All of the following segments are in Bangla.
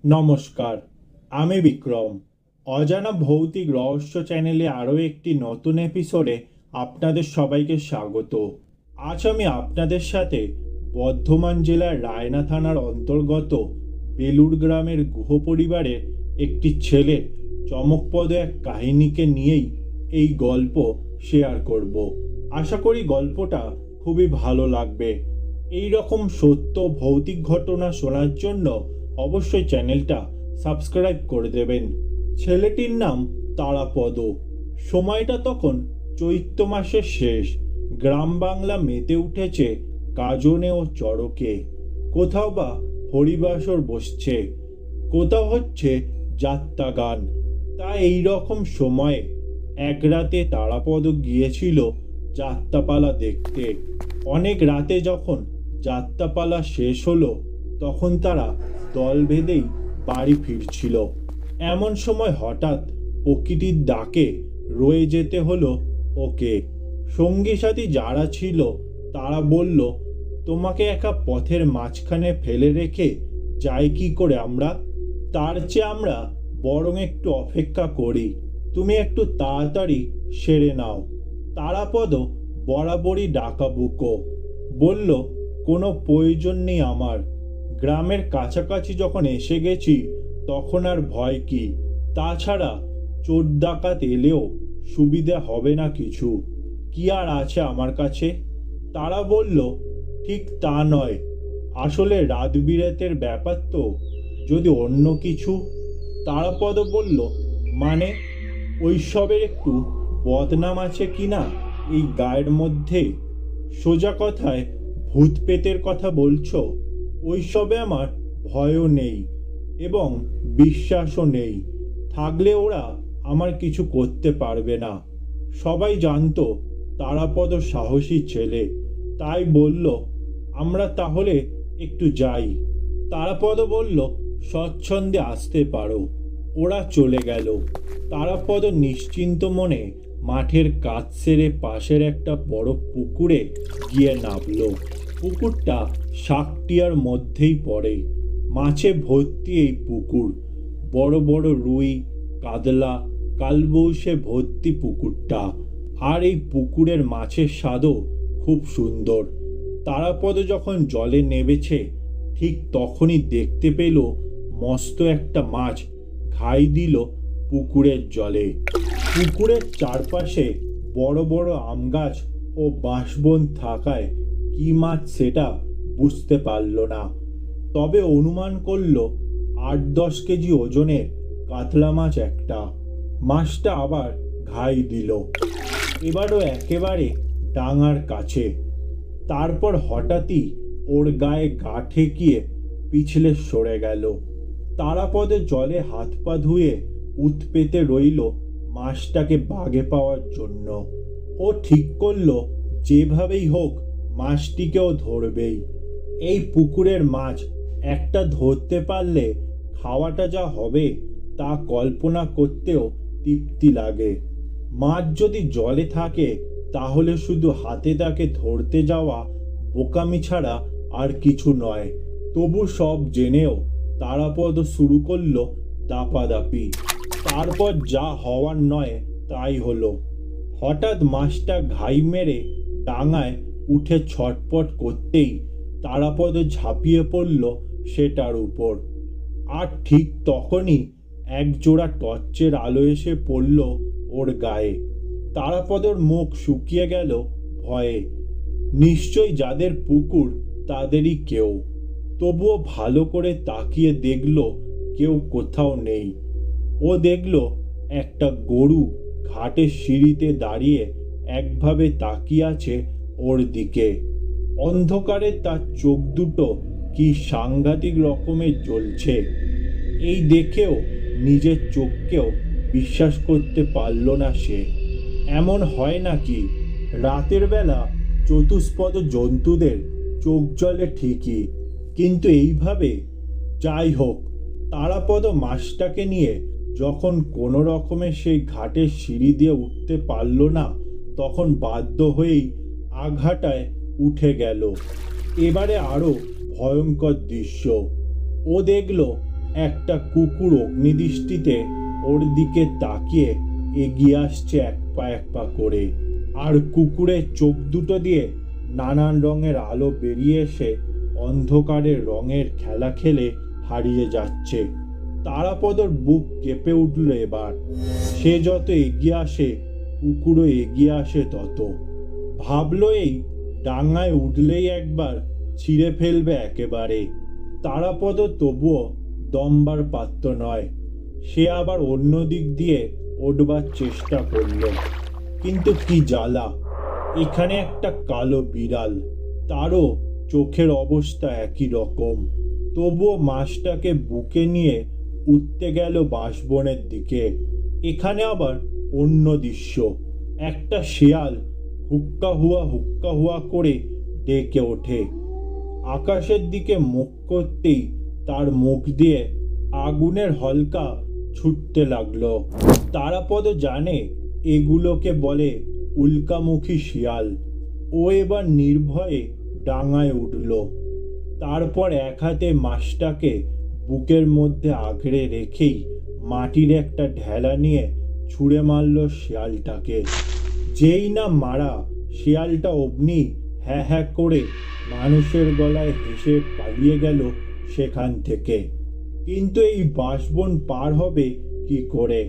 নমস্কার, আমি বিক্রম। অজানা ভৌতিক রহস্য চ্যানেলে আরও একটি নতুন এপিসোডে আপনাদের সবাইকে স্বাগত। আজ আমি আপনাদের সাথে বর্ধমান জেলার রায়না থানার অন্তর্গত বেলুড় গ্রামের গুহ পরিবারের একটি ছেলের চমকপ্রদ এক কাহিনীকে নিয়েই এই গল্প শেয়ার করব। আশা করি গল্পটা খুবই ভালো লাগবে। এই রকম সত্য ভৌতিক ঘটনা শোনার জন্য অবশ্যই চ্যানেলটা সাবস্ক্রাইব করে দেবেন। ছেলেটির নাম তারাপদ। সময়টা তখন চৈত্র মাসের শেষ। গ্রাম বাংলা মেতে উঠেছে গাজনে ও চড়কে। কোথাও বা হরিবাসর বসছে, কোথাও হচ্ছে যাত্রা গান। তা এই রকম সময়ে এক রাতে তারাপদ গিয়েছিল যাত্রাপালা দেখতে। অনেক রাতে যখন যাত্রাপালা শেষ হলো তখন তারা দল বেঁধেই বাড়ি ফিরছিল। এমন সময় হঠাৎ প্রকৃতির ডাকে রয়ে যেতে হলো ওকে। সঙ্গী সাথী যারা ছিল তারা বলল, তোমাকে একা পথের মাঝখানে ফেলে রেখে যাই কি করে আমরা? তার চেয়ে আমরা বরং একটু অপেক্ষা করি, তুমি একটু তাড়াতাড়ি সেরে নাও। তারাপদ বরাবরই ডাকাবুকো, বলল, কোনো প্রয়োজন নেই আমার। গ্রামের কাছাকাছি যখন এসে গেছি তখন আর ভয় কি? তাছাড়া চোর ডাকাত এলেও সুবিধে হবে না কিছু। কি আর আছে আমার কাছে? তারা বলল, ঠিক তা নয়, আসলে রাত বিরাতের ব্যাপার তো, যদি অন্য কিছু। তারাপদ বলল, মানে ওইসবের একটু বদনাম আছে কি না এই গায়ের মধ্যে? সোজা কথায় ভূত পেতের কথা বলছো? ওইসবে আমার ভয়ও নেই এবং বিশ্বাসও নেই। থাকলে ওরা আমার কিছু করতে পারবে না। সবাই জানতো তারাপদ সাহসী ছেলে, তাই বলল, আমরা তাহলে একটু যাই। তারাপদ বলল, স্বচ্ছন্দে আসতে পারো। ওরা চলে গেল। তারাপদ নিশ্চিন্ত মনে মাঠের কাজ সেরে পাশের একটা বড় পুকুরে গিয়ে নামল। পুকুরটা শাকটিয়ার মধ্যেই পড়ে। মাছে ভর্তি এই পুকুর। বড় বড় রুই, কাতলা, কালবউশে ভর্তি পুকুরটা। আর এই পুকুরের মাছের স্বাদও খুব সুন্দর। তারাপদ যখন জলে নেমেছে ঠিক তখনই দেখতে পেল মস্ত একটা মাছ ঘাই দিল পুকুরের জলে। পুকুরের চারপাশে বড় বড় আম গাছ ও বাঁশবন থাকায় কি মাছ সেটা বুঝতে পারল না। তবে অনুমান করল 8-10 কেজি ওজনের কাতলা মাছ একটা। মাছটা আবার ঘাই দিল, এবারও একেবারে ডাঙার কাছে। তারপর হঠাৎই ওর গায়ে গা ঠেকিয়ে পিছলে সরে গেল। তারাপদে জলে হাত পা ধুয়ে উত পেতে রইল মাছটাকে বাগে পাওয়ার জন্য। ও ঠিক করল যেভাবেই হোক মাছটিকেও ধরবেই। এই পুকুরের মাছ একটা ধরতে পারলে খাওয়াটা যা হবে তা কল্পনা করতেও তৃপ্তি লাগে। মাছ যদি জলে থাকে তাহলে শুধু হাতে তাকে ধরতে যাওয়া বোকামি ছাড়া আর কিছু নয়। তবু সব জেনেও তারাপদ শুরু করলো দাপাদাপি। তারপর যা হওয়ার নয় তাই হলো। হঠাৎ মাছটা ঘাই মেরে ডাঙায় উঠে ছটপট করতেই তারাপদ ঝাঁপিয়ে পড়ল সেটার উপর। আর ঠিক তখনই এক জোড়া টর্চের আলো এসে পড়ল ওর গায়ে। তারাপদর মুখ শুকিয়ে গেল ভয়ে। নিশ্চয়ই যাদের পুকুর তাদেরই কেউ। তবুও ভালো করে তাকিয়ে দেখল কেউ কোথাও নেই। ও দেখল একটা গরু ঘাটের সিঁড়িতে দাঁড়িয়ে একভাবে তাকিয়ে আছে ওর দিকে। অন্ধকারে তার চোখ দুটো কি সাংঘাতিক রকমের জ্বলছে। এই দেখেও নিজের চোখকেও বিশ্বাস করতে পারল না সে। এমন হয় নাকি? রাতের বেলা চতুষ্পদ জন্তুদের চোখ জ্বলে ঠিকই, কিন্তু এইভাবে? যাই হোক, তারাপদ মাছটাকে নিয়ে যখন কোনো রকমে সেই ঘাটের সিঁড়ি দিয়ে উঠতে পারল না তখন বাধ্য হয়েই আঘাটায় উঠে গেল। এবারে আরো ভয়ঙ্কর দৃশ্য। ও দেখল একটা কুকুর অগ্নিদৃষ্টিতে ওর দিকে তাকিয়ে এগিয়ে আসছে এক পা করে। আর কুকুরের চোখ দুটো দিয়ে নানান রঙের আলো বেরিয়ে এসে অন্ধকারের রঙের খেলা খেলে হারিয়ে যাচ্ছে। তারাপদর বুক কেঁপে উঠল এবার। সে যত এগিয়ে আসে কুকুরও এগিয়ে আসে তত। ভাবলো এই ডাঙায় উঠলেই একবার ছিঁড়ে ফেলবে একেবারে। তারাপদ তবুও দমবার পাত্র নয়। সে আবার অন্য দিক দিয়ে উঠবার চেষ্টা করল। কিন্তু কি জ্বালা, এখানে একটা কালো বিড়াল, তারও চোখের অবস্থা একই রকম। তবুও মাছটাকে বুকে নিয়ে উঠতে গেল বাঁশবনের দিকে। এখানে আবার অন্য দৃশ্য। একটা শেয়াল হুক্কা হুয়া করে ডেকে ওঠে। আকাশের দিকে মুখ করতেই তার মুখ দিয়ে আগুনের হলকা ছুটতে লাগলো। তারাপদ জানে এগুলোকে বলে উল্কামুখী শিয়াল। ও এবার নির্ভয়ে ডাঙায় উঠল। তারপর এক হাতে মাছটাকে বুকের মধ্যে আঁকড়ে রেখেই মাটির একটা ঢেলা নিয়ে ছুঁড়ে মারল শিয়ালটাকে। যেই না মারা, শিয়ালটা অমনি হ্যাঁ হ্যাঁ করে মানুষের গলায় হেসে পালিয়ে গেল সেখান থেকে। কিন্তু এই বাঁশবন পার হবে কি করে?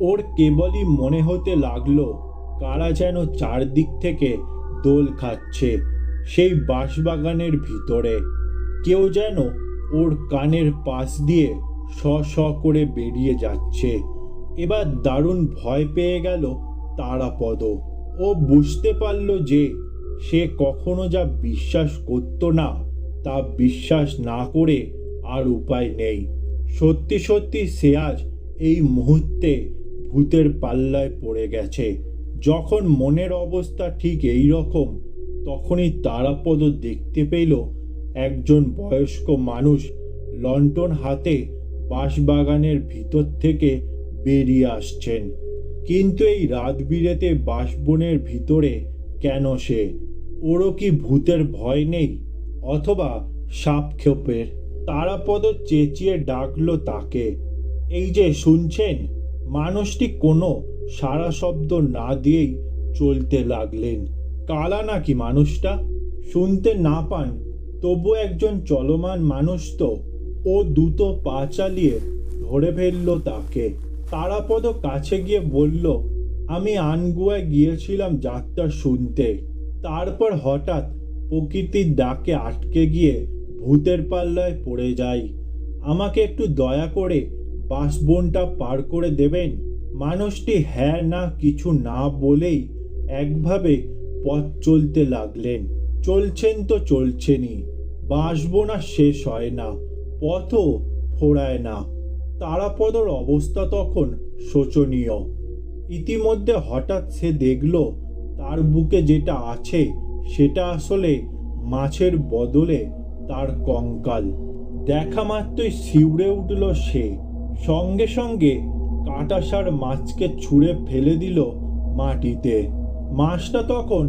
ওর কেবলই মনে হতে লাগলো কারা যেন চারদিক থেকে দোল খাচ্ছে সেই বাঁশবাগানের ভিতরে। কেউ যেন ওর কানের পাশ দিয়ে শ শ করে বেরিয়ে যাচ্ছে। এবার দারুণ ভয় পেয়ে গেল তারাপদ। ও বুঝতে পারল যে সে কখনো যা বিশ্বাস করতো না তা বিশ্বাস না করে আর উপায় নেই। সত্যি সত্যি সে আজ এই মুহূর্তে ভূতের পাল্লায় পড়ে গেছে। যখন মনের অবস্থা ঠিক এই রকম, তখনই তারাপদ দেখতে পেল একজন বয়স্ক মানুষ লণ্ঠন হাতে বাঁশবাগানের ভিতর থেকে বেরিয়ে আসছেন। কিন্তু এই রাত বিরেতে বাঁশবনের ভিতরে কেন সে? ওরও কি ভূতের ভয় নেই, অথবা সাপ খেপের? তারাপদ চেঁচিয়ে ডাকলো তাকে। এই যে শুনছেন? মানুষটি কোনো সারা শব্দ না দিয়েই চলতে লাগলেন। কালা নাকি মানুষটা? শুনতে না পান তবু একজন চলমান মানুষ তো। ও দ্রুত পা চালিয়ে ধরে ফেলল তাকে। তারাপদ কাছে গিয়ে বলল, আমি আনগুয়ায় গিয়েছিলাম যাত্রা শুনতে। তারপর হঠাৎ প্রকৃতির ডাকে আটকে গিয়ে ভূতের পাল্লায় পড়ে যাই। আমাকে একটু দয়া করে বাঁশবনটা পার করে দেবেন? মানুষটি হ্যাঁ না কিছু না বলেই একভাবে পথ চলতে লাগলেন। চলছেন তো চলছেনই, বাঁশবন আর শেষ হয় না, পথও ফোরায় না। তারাপদর অবস্থা তখন শোচনীয়। ইতিমধ্যে হঠাৎ সে দেখল তার বুকে যেটা আছে সেটা আসলে মাছের বদলে তার কঙ্কাল। দেখা মাত্রই শিউরে উঠল সে। সঙ্গে সঙ্গে কাঁটাসার মাছকে ছুঁড়ে ফেলে দিল মাটিতে। মাছটা তখন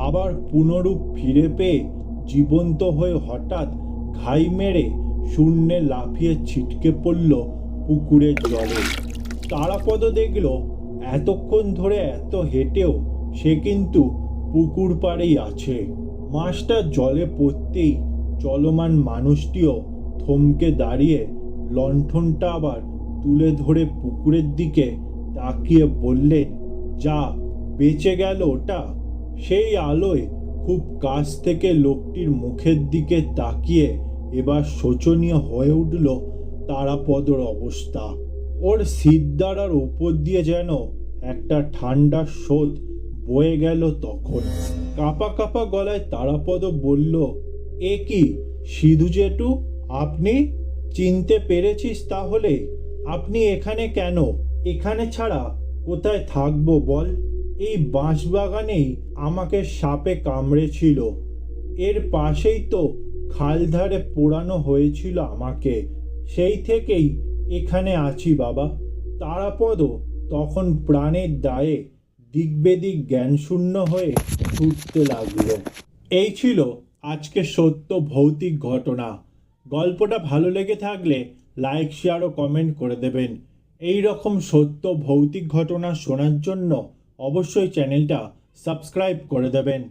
আবার পুনরূপ ফিরে পেয়ে জীবন্ত হয়ে হঠাৎ ঘাই মেরে শূন্যে লাফিয়ে ছিটকে পড়ল পুকুরের জলে। তারাপদ দেখল এতক্ষণ ধরে এত হেঁটেও সে কিন্তু পুকুর পাড়েই আছে। মাছটা জলে পড়তেই চলমান মানুষটিও থমকে দাঁড়িয়ে লণ্ঠনটা আবার তুলে ধরে পুকুরের দিকে তাকিয়ে বললেন, যা বেঁচে গেল ওটা। সেই আলোয় খুব কাছ থেকে লোকটির মুখের দিকে তাকিয়ে এবার শোচনীয় হয়ে উঠল তারাপদর অবস্থা। ওর সিদ্ধারার উপর দিয়ে যেন একটা ঠান্ডা স্রোত বয়ে গেল তখন। কাঁপা কাঁপা গলায় তারাপদ বলল, এ কি সিধু জেঠু, আপনি? চিনতে পেরেছিস তাহলে? আপনি এখানে কেন? এখানে ছাড়া কোথায় থাকবো বল? এই বাঁশবাগানেই আমাকে সাপে কামড়েছিল। এর পাশেই তো খাল ধারে পোড়ানো হয়েছিল আমাকে। সেই থেকেই এখানে আছি বাবা। তারাপদ তখন প্রাণের দায়ে দিগ্বেদিক জ্ঞানশূন্য হয়ে ছুটতে লাগলো। এই ছিল আজকে সত্য ভৌতিক ঘটনা। গল্পটা ভালো লেগে থাকলে লাইক শেয়ার ও কমেন্ট করে দেবেন। এই রকম সত্য ভৌতিক ঘটনা শোনার জন্য অবশ্যই চ্যানেলটা সাবস্ক্রাইব করে দেবেন।